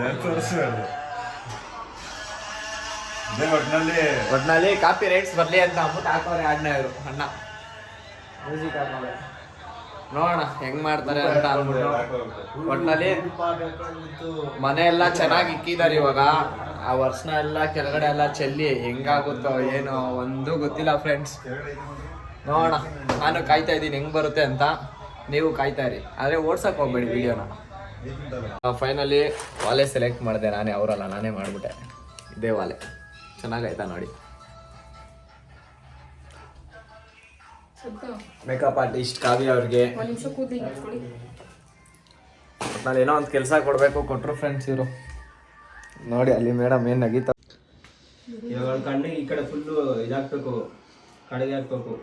ಒಟ್ಟಿನಲ್ಲಿ ಕಾಪಿ ರೈಟ್ಸ್ ಬರಲಿ ಅಂತ ಅಂದ್ಬಿಟ್ಟು ಹಾಕೋರೆ ಆಡ್ನ ಇವರು ಅಣ್ಣ ಮ್ಯೂಸಿಕ್ ಹಾಕೋರೆ. ನೋಡೋಣ ಹೆಂಗ್ ಮಾಡ್ತಾರೆ ಅಂತ ಅಂದ್ಬಿಟ್ಟು. ಒಟ್ಟಿನಲ್ಲಿ ಮನೆ ಎಲ್ಲ ಚೆನ್ನಾಗಿ ಇಕ್ಕಿದ್ದಾರೆ ಇವಾಗ. ಆ ವರ್ಷನ ಎಲ್ಲ ಕೆಳಗಡೆ ಎಲ್ಲ ಚೆಲ್ಲಿ ಹೆಂಗಾಗುತ್ತೋ ಏನೋ ಒಂದು ಗೊತ್ತಿಲ್ಲ ಫ್ರೆಂಡ್ಸ್. ನೋಡೋಣ, ನಾನು ಕಾಯ್ತಾ ಇದ್ದೀನಿ ಹೆಂಗ್ ಬರುತ್ತೆ ಅಂತ. ನೀವು ಕಾಯ್ತಾ ಇರಿ, ಆದರೆ ಓಡ್ಸಕ್ಕೆ ಹೋಗ್ಬೇಡಿ ವಿಡಿಯೋನ. ಫೈನಲಿ ವಾಲೆ ಸೆಲೆಕ್ಟ್ ಮಾಡಿದೆ ನಾನೇ, ಅವರಲ್ಲ ನಾನೇ ಮಾಡಿಬಿಟ್ಟೆ. ಇದೇ ವಾಲೆ ಚೆನ್ನಾಗಾಯ್ತಾ ನೋಡಿ. ಮೇಕಪ್ ಆರ್ಟಿಸ್ಟ್ ಕಾವ್ಯ ಅವ್ರಿಗೆ ನಾನು ಏನೋ ಒಂದು ಕೆಲಸ ಕೊಡಬೇಕು, ಕೊಟ್ಟರು ಫ್ರೆಂಡ್ಸ್ ಇವರು. ನೋಡಿ ಅಲ್ಲಿ ಮೇಡಮ್ ಏನು ನಗೀತ. ಇವಾಗ ಕಣ್ಣಿಗೆ ಈ ಕಡೆ ಫುಲ್ಲು ಇದಾಗಬೇಕು, ಕಡೆಗೆ ಹಾಕ್ಬೇಕು.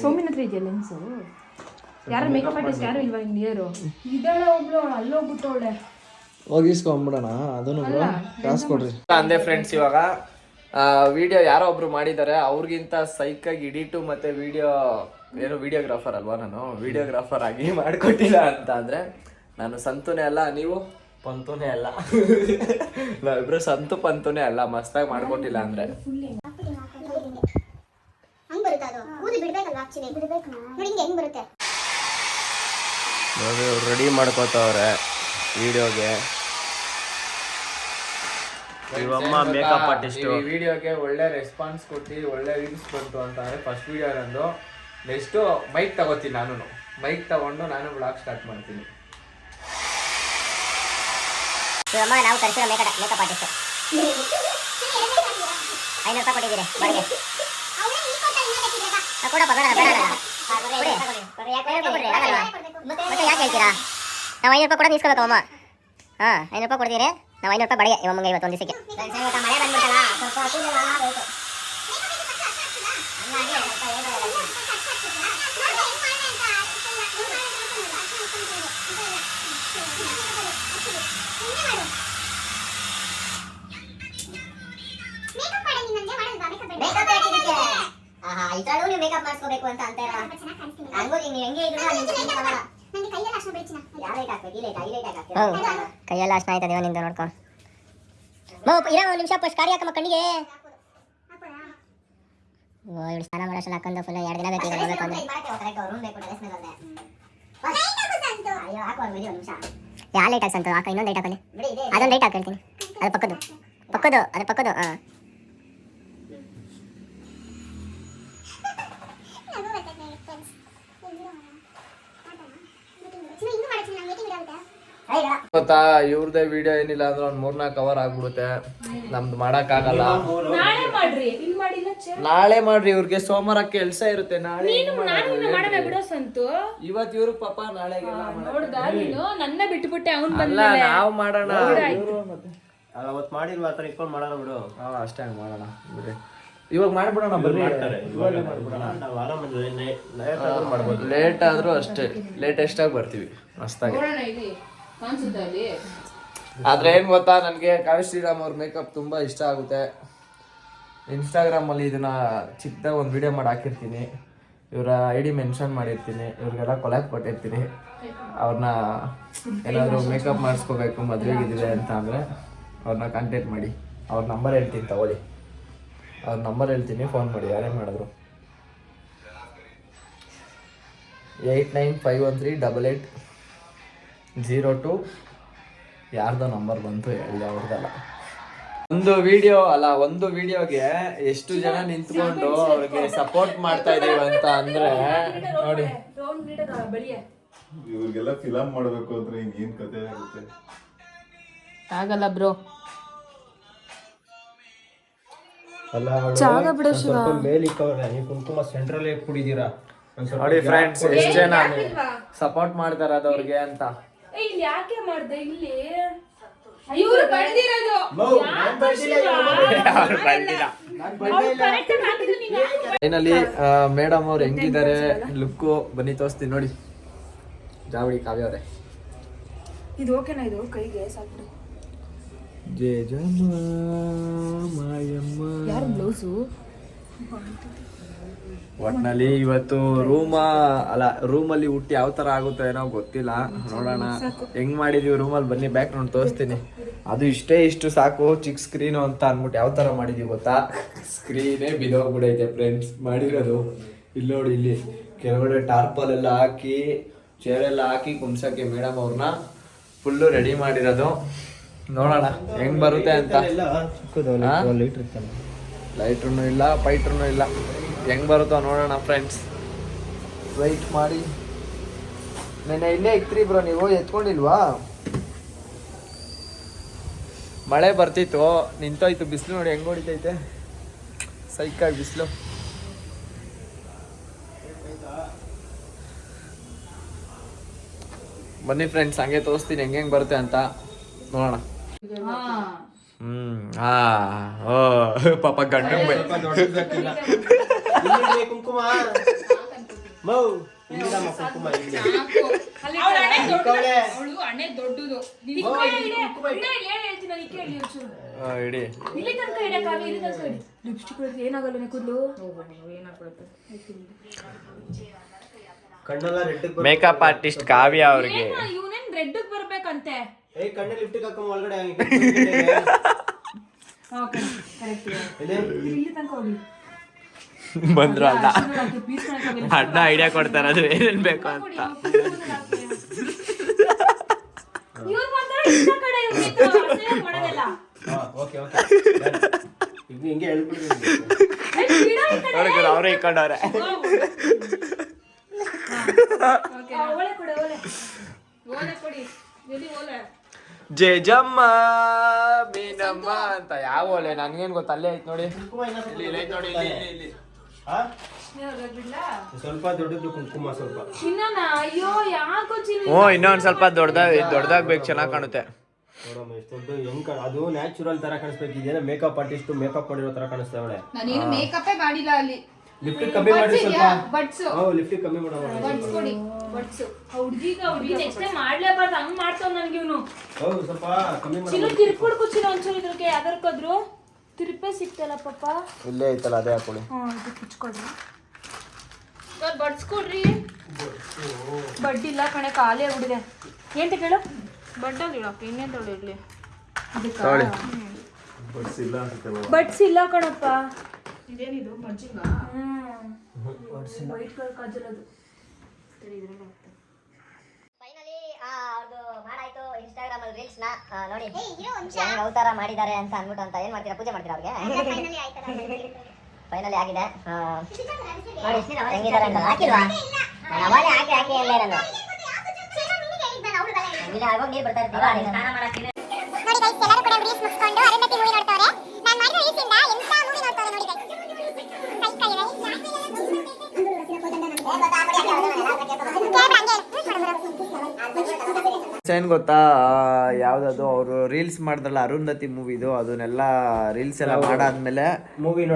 ಸೋಮಿನ ಹತ್ರ ಇದೆಯಲ್ಲ ಲೆನ್ಸು. ಯಾರು ಮೇಕಪ್ ಆರ್ಟಿಸ್ಟ್ ಯಾರು ಇಲ್ವಾ ಹಿಂಗೆ ನಿಯರು? ಇದ್ದಾಳೆ ಒಬ್ಳು, ಅಲ್ಲೋಗ್ಬಿಟ್ಟವಳೆ. ಹೋಗಿಸ್ಕೊಂಬಿಡೋಣ ಅದನ್ನು ಕಾಸು ಕೊಡ್ರಿ ಅಂದೆ ಫ್ರೆಂಡ್ಸ್. ಇವಾಗ ವಿಡಿಯೋ ಯಾರೋ ಒಬ್ರು ಮಾಡಿದ್ದಾರೆ, ಅವ್ರಿಗಿಂತ ಸೈಕಾಗಿ ಎಡಿಟು ಮತ್ತು ವಿಡಿಯೋ ಏನೋ ವಿಡಿಯೋಗ್ರಾಫರ್ ಅಲ್ವಾ, ನಾನು ವಿಡಿಯೋಗ್ರಾಫರ್ ಆಗಿ ಮಾಡಿಕೊಟ್ಟಿಲ್ಲ ಅಂತ ಅಂದರೆ ನಾನು ಸಂತೂನೇ ಅಲ್ಲ, ನೀವು ಪಂತೂನೇ ಅಲ್ಲ. ನಾವಿಬ್ರು ಸಂತು ಪಂತೂನೇ ಅಲ್ಲ, ಮಸ್ತಾಗಿ ಮಾಡಿಕೊಟ್ಟಿಲ್ಲ ಅಂದರೆ. ಹಂಗೆ ಬರುತ್ತೆ ಅದು, ಊದಿ ಬಿಡ್ಬೇಕಲ್ವಾ? ಆಕ್ಚುಲಿ ಬಿಡ್ಬೇಕು ನೋಡಿ, ಹಿಂಗೆ ಹೆಂಗೆ ಬರುತ್ತೆ ನೋಡಿ ರೆಡಿ ಮಾಡ್ಕೋತವ್ರೆ ವಿಡಿಯೋಗೆ. ಇವಮ್ಮ ಮೇಕಪ್ ಆರ್ಟಿಸ್ಟ್. ಈ ವಿಡಿಯೋಗೆ ಒಳ್ಳೆ ರೆಸ್ಪಾನ್ಸ್ ಕೊಟ್ಟು ಒಳ್ಳೆ ವ್ಯೂಸ್ ಬಂತು ಅಂತಂದರೆ ಫಸ್ಟ್ ವಿಡಿಯೋ ನಂದು. ನೆಕ್ಸ್ಟು ಮೈಕ್ ತಗೋತೀನಿ, ನಾನು ಮೈಕ್ ತಗೊಂಡು ನಾನು ಬ್ಲಾಗ್ ಸ್ಟಾರ್ಟ್ ಮಾಡ್ತೀನಿ. ಅಮ್ಮ ನಾವು ಕರ್ಸಿರೋ ಮೇಕಪ್ ಆರ್ಟಿಸ್ಟ್ 500 ರೂಪಾಯಿ ಕೊಟ್ಟಿದ್ದೀರಿ ಬಾಡಿಗೆ. ಕೊಡಪ್ಪ, ಬೇಡ ಬೇಡ ಮತ್ತೆ ಯಾಕೆ ಹೇಳ್ತೀರಾ? ನಾವು 500 ರೂಪಾಯಿ ಕೊಡೋದು ಇಸ್ಕೋಬೇಕಮ್ಮ. ಹಾಂ 500 ರೂಪಾಯಿ ಕೊಡ್ತೀರಿ, ನಾವು 500 ರೂಪಾಯಿ ಬಾಡಿಗೆ ಇವಮ್ಮಂಗೆ ಇವತ್ತು ಒಂದು ದಿವಸಕ್ಕೆ. ಮಳೆ ಬಂದ್ಬಿಟ್ಟಲ್ಲ ಸ್ವಲ್ಪ ಇದ್ರಲ್ಲೂ ನೀವು ಮೇಕಪ್ ಮಾಡಿಸ್ಕೋಬೇಕು ಅಂತ ಅಂತಾರ. ಹಂಗೂ ನೀವು ಹೆಂಗೆ ಇದ್ರು ಕೈಯೆಲ್ಲ ಅಷ್ಟು ಆಯ್ತದೆ ನಿಂದು ನೋಡ್ಕೊ. ಇರೋ ಒಂದು ನಿಮಿಷ ಫಸ್ಟ್ ಕಾಡಿ ಹಾಕಮ್ಮ ಕಣ್ಣಿಗೆ. ಇವಳು ಸ್ನಾನ ಮಾಡೋಷ್ಟು ಹಾಕೊಂಡು ಫುಲ್ 2 ದಿನ ಬೇಕು ಅಂದ್ರೆ ಯಾವ ಲೈಟ್ ಹಾಕ್ಸಂತ ಹಾಕ. ಇನ್ನೊಂದು ಲೈಟ್ ಹಾಕಲಿ, ಅದೊಂದು ಲೈಟ್ ಹಾಕಿರ್ತೀನಿ. ಅದು ಪಕ್ಕದ್ದು ಹಾಂ. ಗೊತ್ತಾ, ಇವ್ರದೇ ವಿಡಿಯೋ ಏನಿಲ್ಲ ಅಂದ್ರೆ ಒಂದು 3-4 ಕವರ್ ಆಗ್ಬಿಡುತ್ತೆ. ನಮ್ದು ಮಾಡಕ್ಕಾಗಲ್ಲ. ನಾಳೆ ಮಾಡ್ರಿ, ಇವ್ರಿಗೆ ಸೋಮವಾರ ಕೆಲಸ ಇರುತ್ತೆ. ನಾಳೆ ಇವತ್ತು ಇವ್ರಿಗೆ ಪಾಪ ನಾಳೆ ನನ್ನ ಬಿಟ್ಬಿಟ್ಟೆ ಅಲ್ಲ, ನಾವು ಮಾಡೋಣ. ಅವತ್ತು ಮಾಡಿಲ್ವ ಆ ಥರ ಇಟ್ಕೊಂಡು ಮಾಡೋಣ ಬಿಡು. ಅಷ್ಟೇ ಮಾಡೋಣ ಬಿಡ್ರಿ. ಇವಾಗ ಮಾಡ್ಬಿಡೋಣ ಬರ್ರಿ. ಲೇಟ್ ಆದ್ರೂ ಅಷ್ಟೇ, ಲೇಟೆಸ್ಟ್ ಆಗಿ ಬರ್ತೀವಿ ಮಸ್ತಾಗಿ. ಆದ್ರೆ ಏನ್ ಗೊತ್ತಾ, ನನಗೆ ಕಾವ್ಯ ಶ್ರೀರಾಮ್ ಅವ್ರ ಮೇಕಪ್ ತುಂಬಾ ಇಷ್ಟ ಆಗುತ್ತೆ. ಇನ್ಸ್ಟಾಗ್ರಾಮಲ್ಲಿ ಇದನ್ನ ಚಿಕ್ಕದಾಗ ಒಂದು ವಿಡಿಯೋ ಮಾಡಿ ಹಾಕಿರ್ತೀನಿ. ಇವರ ID ಮೆನ್ಷನ್ ಮಾಡಿರ್ತೀನಿ. ಇವ್ರಿಗೆಲ್ಲ ಕೊಲಾಬ್ ಕೊಟ್ಟಿರ್ತೀನಿ. ಅವ್ರನ್ನ ಏನಾದರೂ ಮೇಕಪ್ ಮಾಡಿಸ್ಕೋಬೇಕು, ಮದುವೆಗಿದ್ದೀವಿ ಅಂತ ಅಂದರೆ ಅವ್ರನ್ನ ಕಾಂಟ್ಯಾಕ್ಟ್ ಮಾಡಿ. ಅವ್ರ ನಂಬರ್ ಹೇಳ್ತೀನಿ ತಗೊಳ್ಳಿ. ಅವ್ರ ನಂಬರ್ ಹೇಳ್ತೀನಿ, ಫೋನ್ ಮಾಡಿ. ಯಾರೇ ಮಾಡಿದ್ರು 8951388002. ಯಾರ್ದೋ ನಂಬರ್ ಬಂತು ಹೇಳಿ, ಅವ್ರದ್ದಲ್ಲ. ಒಂದು ವಿಡಿಯೋಗೆ ಎಷ್ಟು ಜನ ನಿಂತ್ಕೊಂಡು ಅವ್ರಿಗೆ ಸಪೋರ್ಟ್ ಮಾಡ್ತಾ ಇದೀವಿ ಅಂತ ಅಂದ್ರೆ ನೋಡಿ. ಇವ್ರಿಗೆಲ್ಲ ಫಿಲಂ ಮಾಡ್ಬೇಕು ಅಂದ್ರೆ ಏನ್ ಕತೆ ಆಗುತ್ತೆ. ಆಗಲ್ಲ ಬ್ರೋ. ಅಲ್ಲ ನೀವು ಕುಂಕುಮ ಸೆಂಟ್ರಲ್ ಕುಡಿದೀರಾ ನೋಡಿ ಫ್ರೆಂಡ್ಸ್, ಎಷ್ಟು ಜನ ಸಪೋರ್ಟ್ ಮಾಡ್ತಾರ ಅದವ್ರಿಗೆ ಅಂತ. ಇಲ್ಲಿ ಯಾಕೆ ಮಾಡ್ದೆ? ಇಲ್ಲಿ ಇವರು ಬಂದಿರೋದು ಫೈನಲಿ ಮೇಡಮ್ ಅವ್ರು ಹೆಂಗಿದ್ದಾರೆ ಲುಕ್ಕು ಬನ್ನಿ ತೋರಿಸ್ತೀನಿ ನೋಡಿ. ಜಾವಳಿ ಕಾವ್ಯ ಅವರೇ, ಇದು ಓಕೆನಾ? ಇದು ಕೈಗೆ ಸಾಕು. ಯಾರು ಬ್ಲೌಸು? ಒಟ್ನಲ್ಲಿ ಇವತ್ತು ರೂಮಲ್ಲಿ ಹುಟ್ಟಿ ಯಾವ ತರ ಆಗುತ್ತೋ ಏನೋ ಗೊತ್ತಿಲ್ಲ. ನೋಡೋಣ ಹೆಂಗ್ ಮಾಡಿದೀವಿ ರೂಮಲ್ಲಿ. ಬನ್ನಿ ಬ್ಯಾಕ್ ನೋಡಿ ತೋರಿಸ್ತೀನಿ. ಅದು ಇಷ್ಟು ಸಾಕು, ಚಿಕ್ಕ ಸ್ಕ್ರೀನು ಅಂತ ಅಂದ್ಬಿಟ್ಟು ಯಾವ ತರ ಮಾಡಿದೀವಿ ಗೊತ್ತಾ? ಸ್ಕ್ರೀನೇ ಬಿದೋಗ್ಬಿಡೈತೆ ಫ್ರೆಂಡ್ಸ್ ಮಾಡಿರೋದು. ಇಲ್ಲಿ ನೋಡಿ, ಇಲ್ಲಿ ಕೆಳಗಡೆ ಟಾರ್ಪಲ್ ಎಲ್ಲ ಹಾಕಿ ಚೇರೆಲ್ಲ ಹಾಕಿ ಕುಂಸಕ್ಕೆ ಮೇಡಮ್ ಅವ್ರನ್ನ ಫುಲ್ಲು ರೆಡಿ ಮಾಡಿರೋದು. ನೋಡೋಣ ಹೆಂಗ್ ಬರುತ್ತೆ ಅಂತ. ಲೈಟ್ರೂ ಇಲ್ಲ, ಪೈಟ್ರೂ ಇಲ್ಲ. ಹೆಂಗ್ ಬರುತ್ತೋ ನೋಡೋಣ ಫ್ರೆಂಡ್ಸ್, ವೆಯ್ಟ್ ಮಾಡಿ. ನೆನ್ನೆ ಇಲ್ಲೇ ಇಕ್ತ್ರಿ ಬ್ರೋ, ನೀವು ಎತ್ಕೊಂಡಿಲ್ವಾ? ಮಳೆ ಬರ್ತಿತ್ತು, ನಿಂತೋಯ್ತು. ಬಿಸಿಲು ನೋಡಿ ಹೆಂಗ್ ಹೊಡಿತೈತೆ, ಸೈಕಾಗಿ ಬಿಸಿಲು. ಬನ್ನಿ ಫ್ರೆಂಡ್ಸ್, ಹಂಗೆ ತೋರಿಸ್ತೀನಿ ಹೆಂಗೆ ಬರುತ್ತೆ ಅಂತ ನೋಡೋಣ. ಓ ಪಾಪ ಗಂಡು ಕುಂಕುಮ ಮೇಕಪ್ ಆರ್ಟಿಸ್ಟ್ ಕಾವ್ಯ ಅವ್ರಿಗೆ ರೆಡ್ ಬರ್ಬೇಕಂತೆ. ಕಣ್ಣಲ್ಲಿ ಲಿಫ್ಟಿಗೆ ಹಾಕೋ ಒಳಗಡೆ ಬಂದ್ರು ಅಣ್ಣ ಅಣ್ಣ ಐಡಿಯಾ ಕೊಡ್ತಾರೆ ಅದು ಏನೇನ್ ಬೇಕು ಅಂತ. ಓಕೆ ಹಿಂಗೆ ಹೇಳ್ಬಿಡ್ತೀನಿ. ಅವ್ರೇ ಇಕ್ಕೊಂಡವ್ರೆ. ಜೇಜಮ್ಮ ಮೀನಮ್ಮ ಅಂತ ಯಾವ ಓಲೆ ನನ್ಗೇನ್ ಗೊತ್ತ, ಅಲ್ಲೇ ಐತ್ ನೋಡಿ, ಇಲ್ಲಿ ಐತ್ ನೋಡಿ, ಇಲ್ಲಿ. ಸ್ವಲ್ಪ ದೊಡ್ಡದು ಕುಂಕುಮ ಸ್ವಲ್ಪ. ಇನ್ನೊಂದ್ ಸ್ವಲ್ಪ ದೊಡ್ಡದಾಗ್ಬೇಕು, ಚೆನ್ನಾಗ್ ಕಾಣುತ್ತೆ. ನೋಡಮ್ಮ ಎಷ್ಟು ದೊಡ್ಡ ಹೆಂಗ್ ಅದು ನ್ಯಾಚುರಲ್ ತರ ಕಾಣಿಸ್ಬೇಕು. ಇದೇನೋ ಮೇಕಪ್ ಆರ್ಟಿಸ್ಟ್ ಮೇಕಪ್ ಮಾಡಿರೋ ತರ ಕಾಣಿಸ್ತಾವಳೆ. ನಾನೇನು ಮೇಕಪ್ಪೇ ಮಾಡಿಲ್ಲ ಅಲ್ಲಿ. ಲಿಫ್ಟಿಗೆ ಕಮ್ಮಿ ಮಾಡಿ ಸ್ವಲ್ಪ. ಬಡ್ಸು ಲಿಫ್ಟಿಗೆ ಕಮ್ಮಿ ಮಾಡೋಣ. ಬಡ್ಸ್ಕೊಡಿ ಬಡ್ಸು. ಹುಡುಗಿ ನೆಕ್ಸ್ಟ್ ಟೈಮ್ ಮಾಡ್ಲೇಬಾರ್ದು, ಹಂಗ್ ಮಾಡ್ತಾವ್ ನನ್ಗೆ ಇವನು. ಹೌದು ಸ್ವಲ್ಪ ಕಮ್ಮಿ ಮಾಡಿ. ಚಿನ್ನು ತಿರ್ಕೊಡ್ಕು ಚಿನ್ನು ಒಂಚೂರು ಇದ್ರಕ್ಕೆ ಯಾವ್ದಾರ್ಕಾದ್ರು ತಿರುಪೆ ಸಿಕ್ತಲ್ಲ ಪಾಪ. ಇಲ್ಲೇ ಐತಲ್ಲ ಅದೇ ಹಾಕೊಳ್ಳಿ. ಇದು ಕುಚ್ಕೊಡ್ರಿ ಬಡ್ಸ್ಕೊಡ್ರಿ. ಬಡ್ಡಿಲ್ಲ ಕಣೆ, ಖಾಲಿ ಆಗ್ಬಿಡಿದೆ. ಏಂತ ಕೇಳು, ಬಡ್ಡಲ್ಲಿ ಇಡಪ್ಪ, ಇನ್ನೇನ್ ತೊಳಿರ್ಲಿ. ಬಡ್ಸ್ ಇಲ್ಲ ಕಣಪ್ಪ. ಇದೇನಿದು ಮಜ್ಜಿಗ? ವೈಟ್ ಕಲರ್ ಕಾಜಲ್ ಅದು. ಫೈನಲಿ ಅವ್ರದ್ದು ಮಾಡಾಯ್ತು. ಇನ್ಸ್ಟಾಗ್ರಾಮ್ ಅಲ್ಲಿ ರೀಲ್ಸ್ ನ ನೋಡಿ ಹೆಂಗ್ ಅವತಾರ ಮಾಡಿದ್ದಾರೆ ಅಂತ ಅನ್ಬಿಟ್ಟು ಅಂತ ಏನ್ ಮಾಡ್ತೀರಾ, ಪೂಜೆ ಮಾಡ್ತೀರಾ ಅವ್ರಿಗೆ? ಫೈನಲಿ ಆಗಿದೆ ನೋಡಿ ಹೆಂಗಿದ್ದಾರೆ ಅಂತ. ಹಾಕಿಲ್ವಾ? ಅವಾಗ ಹಾಕಿ ಎಲ್ಲ ನಾನು ಇಲ್ಲ, ಅವಾಗ ನೀರು ಬರ್ತಾ ಇರ್ತೀವಿ ಸ್ನಾನ ಮಾಡಕ್ಕೆ. ನೋಡಿ ಗೈಸ್, ಎಲ್ಲರೂ ಕೂಡ ರೀಲ್ಸ್ ಮುಗಿಸ್ಕೊಂಡು ಅರುಂಧತಿ ಮೂವಿ ನೋಡ್ತಾವ್ರೆ. ನಾನು ಮಾಡಿದ ರೀಲ್ಸ್ ಇಂದ ಎಂತ ಮೂವಿ ನೋಡ್ತಾವ್ರೆ ನೋಡಿ ಗೈಸ್. ಸೈಕ್ ಆಗಿದೆ. ಏನ್ ಗೊತ್ತಾ, ಯಾವ್ದದು ಅವರು ರೀಲ್ಸ್ ಮಾಡಿದ್ರಲ್ಲ ಅರುಂಧತಿ ಮೂವಿದು, ಅದನ್ನೆಲ್ಲ ರೀಲ್ಸ್ ಎಲ್ಲ ಮಾಡಾದ್ಮೇಲೆ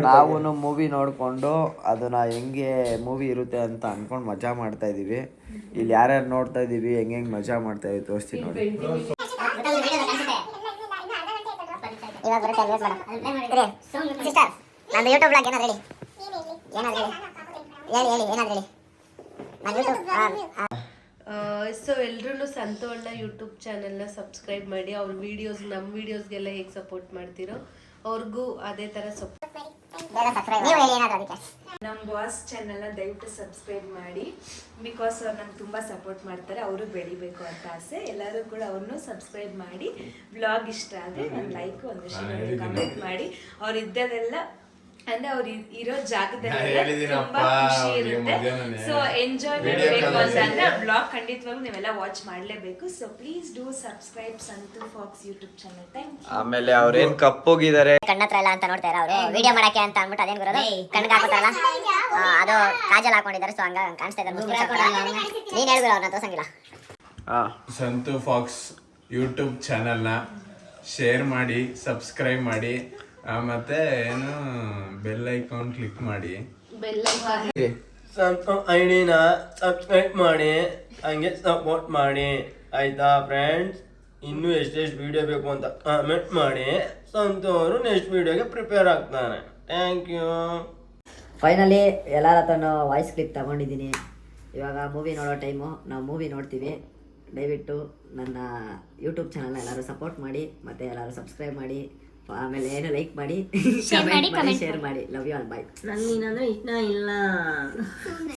ನಾವು ಮೂವಿ ನೋಡ್ಕೊಂಡು ಅದನ್ನ ಹೆಂಗೆ ಮೂವಿ ಇರುತ್ತೆ ಅಂತ ಅನ್ಕೊಂಡು ಮಜಾ ಮಾಡ್ತಾ ಇದೀವಿ. ಇಲ್ಲಿ ಯಾರ್ಯಾರು ನೋಡ್ತಾ ಇದೀವಿ, ಹೆಂಗೆ ಮಜಾ ಮಾಡ್ತಾ ಇದೀವಿ ತೋರಿಸ್ತೀನಿ ನೋಡಿ. ಇವಾಗ ಬರುತ್ತೆ ವೇಟ್ ಮಾಡು. ಸಿಸ್ಟರ್ ನಂದು ಯೂಟ್ಯೂಬ್ ಬ್ಲಾಗ್ ಏನಾದ್ರು ಹೇಳಿ, ಹೇಳಿ ಏನಾದ್ರು ಹೇಳಿ. ನಾನು ಯೂಟ್ಯೂಬ್ ಸೊ ಎಲ್ಲರೂ ಸಂತೋಳ್ಳ ಯೂಟ್ಯೂಬ್ ಚಾನೆಲ್ನ ಸಬ್ಸ್ಕ್ರೈಬ್ ಮಾಡಿ. ಅವ್ರ ವಿಡಿಯೋಸ್ ನಮ್ಮ ವಿಡಿಯೋಸ್ಗೆಲ್ಲ ಹೇಗೆ ಸಪೋರ್ಟ್ ಮಾಡ್ತಿರೋ ಅವ್ರಿಗೂ ಅದೇ ಥರ ನಮ್ಮ ಬಾಸ್ ಚಾನೆಲ್ನ ದಯವಿಟ್ಟು ಸಬ್ಸ್ಕ್ರೈಬ್ ಮಾಡಿ. ಬಿಕಾಸ್ ಅವ್ರು ನಂಗೆ ತುಂಬ ಸಪೋರ್ಟ್ ಮಾಡ್ತಾರೆ, ಅವರು ಬೆಳಿಬೇಕು ಅಂತ ಆಸೆ. ಎಲ್ಲರೂ ಕೂಡ ಅವ್ರನ್ನೂ ಸಬ್ಸ್ಕ್ರೈಬ್ ಮಾಡಿ. ವ್ಲಾಗ್ ಇಷ್ಟ ಆದರೆ ಒಂದು ಲೈಕ್, ಒಂದು ಶೇರ್, ಕಮೆಂಟ್ ಮಾಡಿ. ಅವ್ರು ಇದ್ದದೆಲ್ಲ ಅಂದ್ರೆ ಅವ್ರು ಇರೋ ಜಾಗದಲ್ಲಿ ತುಂಬಾ ಖುಷಿ ಇರುತ್ತೆ. ಸೊ ಎಂಜಾಯ್ ಮಾಡಬೇಕು ಅಂತಂದ್ರೆ ಬ್ಲಾಗ್ ಖಂಡಿತವಾಗ್ಲೂ ನೀವೆಲ್ಲ ವಾಚ್ ಮಾಡ್ಲೇಬೇಕು. So please do subscribe Santu Fox YouTube channel. Thank you. ಆಮೇಲೆ ಅವ್ರೇನ್ ಕಪ್ಪೋಗಿದ್ದಾರೆ ಕಣ್ಣತ್ರ ಇಲ್ಲ ಅಂತ ನೋಡ್ತಾ ಅವ್ರು ವಿಡಿಯೋ ಮಾಡಕ್ಕೆ ಅಂತ ಅಂದ್ಬಿಟ್ಟು ಅದೇನ್ ಬರೋದು ಕಣ್ಣಿಗೆ ಹಾಕೋತಾರಲ್ಲ ಅದು ಕಾಜಲ್ ಹಾಕೊಂಡಿದ್ದಾರೆ. ಸೊ ಹಂಗ ಕಾಣಿಸ್ತಾ ಇದ್ದಾರೆ. ನೀನ್ ಹೇಳ್ಬಿಡ ಅವ್ರನ್ನ ತೋರ್ಸಂಗಿಲ್ಲ. ಸಂತು ಫಾಕ್ಸ್ ಯೂಟ್ಯೂಬ್ ಚಾನಲ್ನ ಶೇರ್ ಮಾಡಿ, ಸಬ್ಸ್ಕ್ರೈಬ್ ಮಾಡಿ, ಮತ್ತೆ ಏನು ಬೆಲ್ ಐಕಾನ್ ಕ್ಲಿಕ್ ಮಾಡಿ. ಐಡಿನ ಸಬ್ಸ್ಕ್ರೈಬ್ ಮಾಡಿ, ಹಂಗೆ ಸಪೋರ್ಟ್ ಮಾಡಿ ಆಯ್ತಾ ಫ್ರೆಂಡ್ಸ್. ಇನ್ನೂ ಎಷ್ಟೆಷ್ಟು ವಿಡಿಯೋ ಬೇಕು ಅಂತ ಕಾಮೆಂಟ್ ಮಾಡಿ. ಸಂತು ಅವರು ನೆಕ್ಸ್ಟ್ ವಿಡಿಯೋಗೆ ಪ್ರಿಪೇರ್ ಆಗ್ತಾನೆ. Thank you. ಫೈನಲಿ ಎಲ್ಲರ ಹತ್ರನೂ ವಾಯ್ಸ್ ಕ್ಲಿಪ್ ತಗೊಂಡಿದ್ದೀನಿ. ಇವಾಗ ಮೂವಿ ನೋಡೋ ಟೈಮು. ನಾವು ಮೂವಿ ನೋಡ್ತೀವಿ. ದಯವಿಟ್ಟು ನನ್ನ ಯೂಟ್ಯೂಬ್ ಚಾನಲ್ನ ಎಲ್ಲರೂ ಸಪೋರ್ಟ್ ಮಾಡಿ, ಮತ್ತು ಎಲ್ಲರೂ ಸಬ್ಸ್ಕ್ರೈಬ್ ಮಾಡಿ, ಆಮೇಲೆ ಏನು ಲೈಕ್ ಮಾಡಿ, ಶೇರ್ ಮಾಡಿ. ಲವ್ ಯು ಆಲ್, ಬಾಯ್. ನಂಗೆ ನೀನಂದ್ರೆ ಇಷ್ಟ ಇಲ್ಲ.